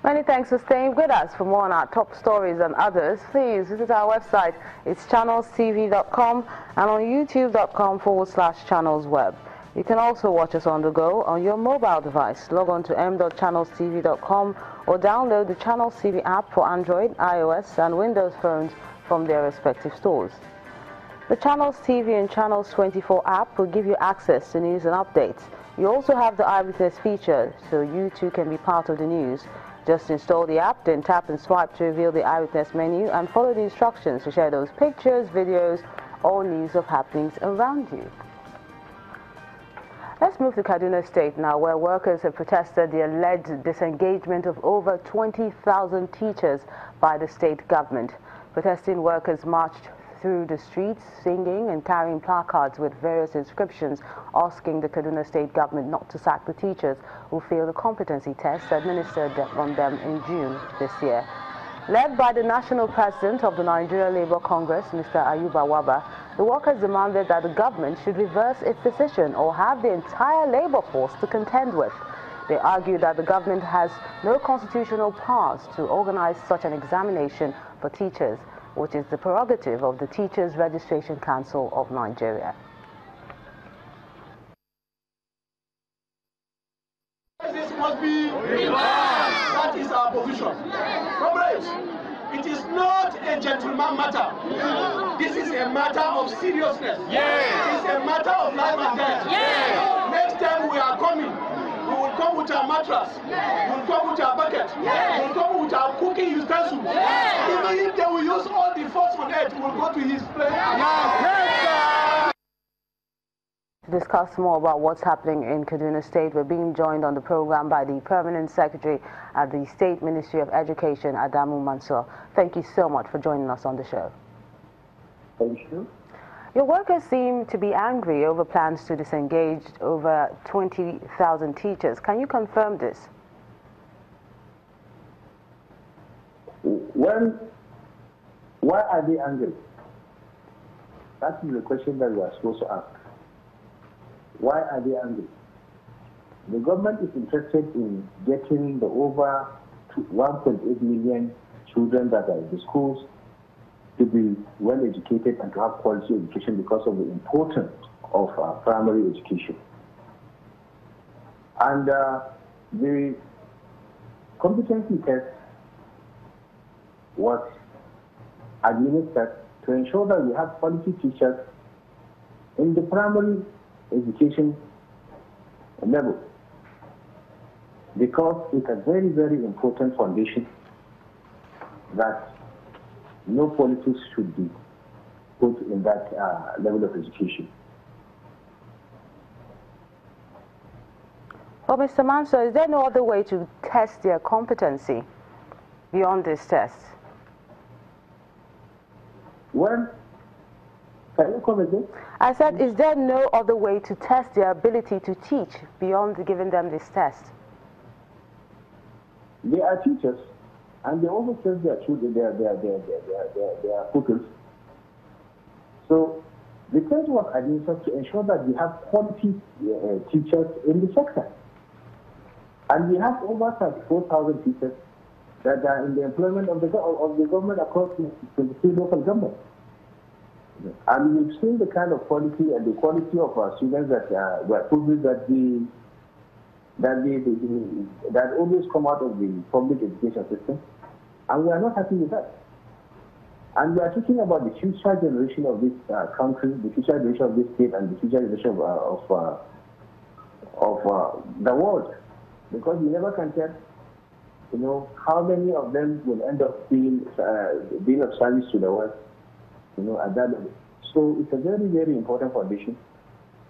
Many thanks for staying with us. For more on our top stories and others, please visit our website. It's channelstv.com and on youtube.com/channelsweb. You can also watch us on the go on your mobile device. Log on to m.channelstv.com or download the Channels TV app for Android, iOS and Windows phones from their respective stores. The Channels TV and Channels 24 app will give you access to news and updates. You also have the Eyewitness feature, so you too can be part of the news. Just install the app, then tap and swipe to reveal the Eyewitness menu and follow the instructions to share those pictures, videos, or news of happenings around you. Let's move to Kaduna State now, where workers have protested the alleged disengagement of over 20,000 teachers by the state government. Protesting workers marched through the streets, singing and carrying placards with various inscriptions asking the Kaduna State government not to sack the teachers who failed the competency test administered on them in June this year. Led by the national president of the Nigeria Labour Congress, Mr. Ayuba Waba, the workers demanded that the government should reverse its decision or have the entire labour force to contend with. They argued that the government has no constitutional powers to organize such an examination for teachers, which is the prerogative of the Teachers Registration Council of Nigeria. This must be reversed. That is our position. Comrades, it is not a gentleman matter. This is a matter of seriousness. It is a matter of life and death. Next time we are coming, we will come with our mattress, we will come with our bucket, we will come with our cooking utensils. Even if they will use all the force on earth, we will go to his place. To discuss more about what's happening in Kaduna State, we're being joined on the program by the Permanent Secretary at the State Ministry of Education, Adamu Mansour. Thank you so much for joining us on the show. Thank you. Your workers seem to be angry over plans to disengage over 20,000 teachers. Can you confirm this? Well, why are they angry? That is the question that we are supposed to ask. Why are they angry? The government is interested in getting the over 1.8 million children that are in the schools to be well educated and to have quality education because of the importance of primary education. And the competency test was administered to ensure that we have quality teachers in the primary education level, because it's a very, very important foundation that no politics should be put in that level of education. Well, Mr. Mansour, is there no other way to test their competency beyond this test? Well, can you come again? I said, is there no other way to test their ability to teach beyond giving them this test? They are teachers, and they also test their children, their pupils. So the test was administered to ensure that we have quality teachers in the sector. And we have over 34,000 teachers that are in the employment of the government across the 23 local governments. And we've seen the kind of quality and the quality of our students that were pupils that always come out of the public education system, and we are not happy with that. And we are talking about the future generation of this country, the future generation of this state, and the future generation of the world, because we never can tell, how many of them will end up being of service to the world, at that level. So it's a very, very important foundation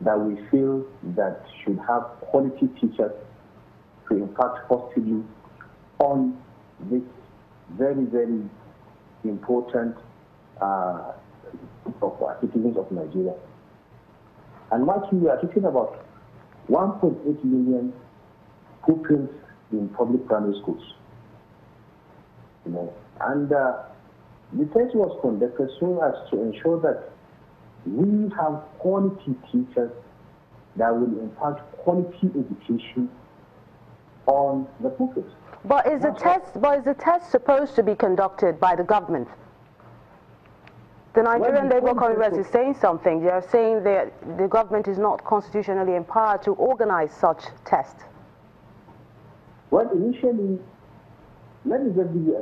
that we feel that should have quality teachers to impact positively on this very, very important of citizens of Nigeria. And mind you, we are talking about 1.8 million pupils in public primary schools. And the test was conducted so as to ensure that we have quality teachers that will impart quality education on the pupils. But is the test supposed to be conducted by the government? The Nigerian Labour Congress is saying something. They are saying that the government is not constitutionally empowered to organize such tests. Well, initially, let me just give you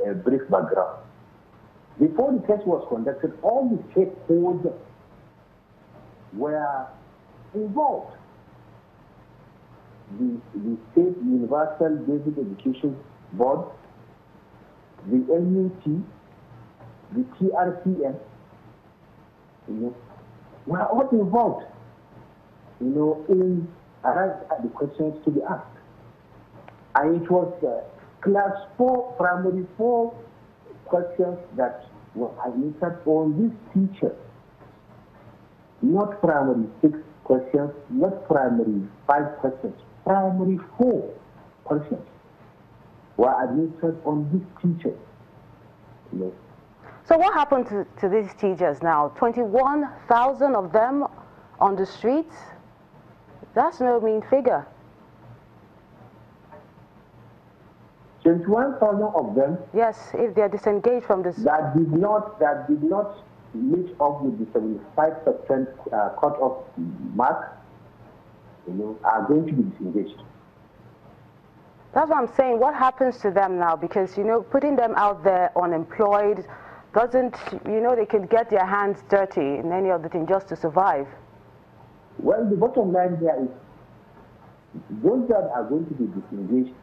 a brief background. Before the test was conducted, all the stakeholders were involved. The State Universal Basic Education Board, the NUT, the TRCM, were all involved, in the questions to be asked. And it was class 4, primary 4 questions that were administered on these teachers. Not primary 6 questions, not primary 5 questions, primary 4 questions were administered on these teachers. So what happened to these teachers now? 21,000 of them on the streets? That's no mean figure. 21,000 of them. Yes, if they are disengaged from this. That did not meet up with the 75% cut-off mark, are going to be disengaged. That's what I'm saying. What happens to them now? Because, putting them out there unemployed doesn't, they can get their hands dirty in any other thing just to survive. Well, the bottom line here is those that are going to be disengaged,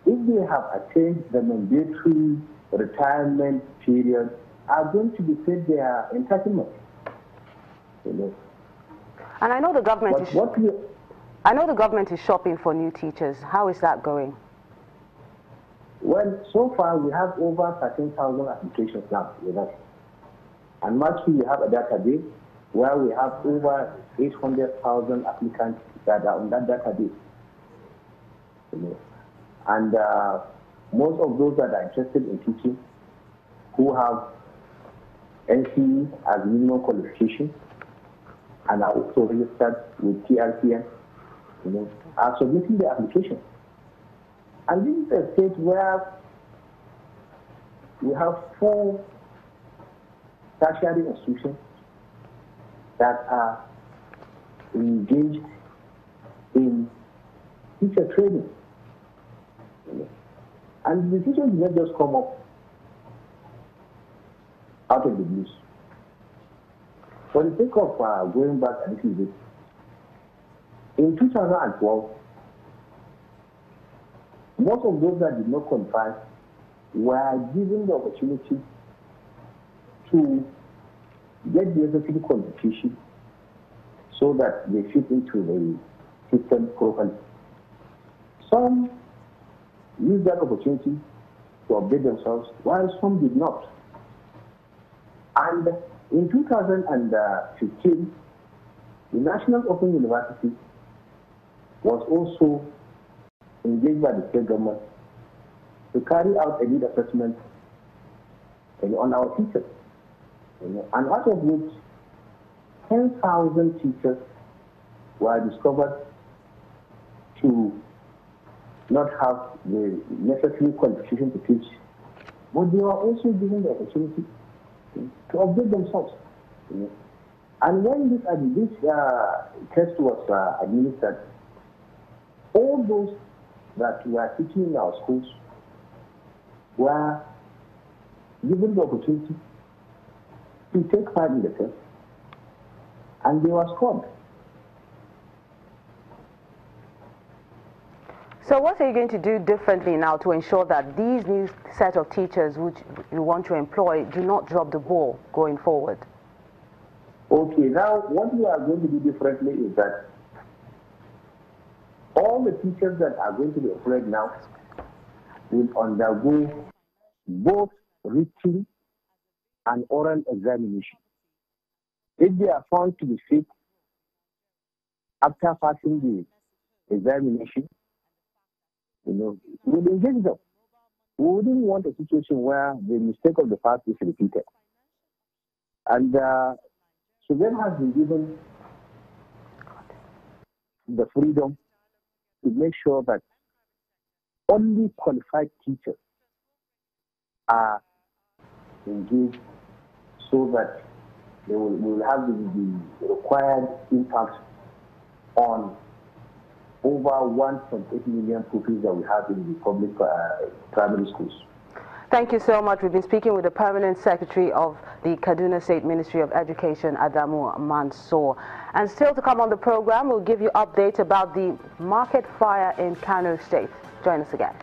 if they have attained the mandatory retirement period, are going to be paid their entitlement. And I know the government I know the government is shopping for new teachers. How is that going? Well, so far we have over 13,000 applications now with us. And March we have a database where we have over 800,000 applicants that are on that database. And most of those that are interested in teaching, who have NCE as minimum qualification and are also registered with TRCM, are submitting their application. And this is a state where we have 4 tertiary institutions that are engaged in teacher training. And the decision did not just come up out of the blues. For the sake of going back a little bit, in 2012, most of those that did not qualify were given the opportunity to get the necessary qualification so that they fit into the system properly. Some used that opportunity to update themselves, while some did not. And in 2015, the National Open University was also engaged by the state government to carry out a need assessment on our teachers. And out of which 10,000 teachers were discovered to not have the necessary qualification to teach, but they were also given the opportunity to update themselves. And when this test was administered, all those that were teaching in our schools were given the opportunity to take part in the test, and they were scored. So what are you going to do differently now to ensure that these new set of teachers which you want to employ do not drop the ball going forward? Okay, now what we are going to do differently is that all the teachers that are going to be employed now will undergo both written and oral examination. If they are found to be fit after passing the examination, we'll engage them. We wouldn't want a situation where the mistake of the past is repeated. And so them has been given the freedom to make sure that only qualified teachers are engaged so that we will have the required impact on over 1.8 million pupils that we have in the public primary schools. Thank you so much. We've been speaking with the Permanent Secretary of the Kaduna State Ministry of Education, Adamu Mansour. And still to come on the program, we'll give you updates about the market fire in Kano State. Join us again.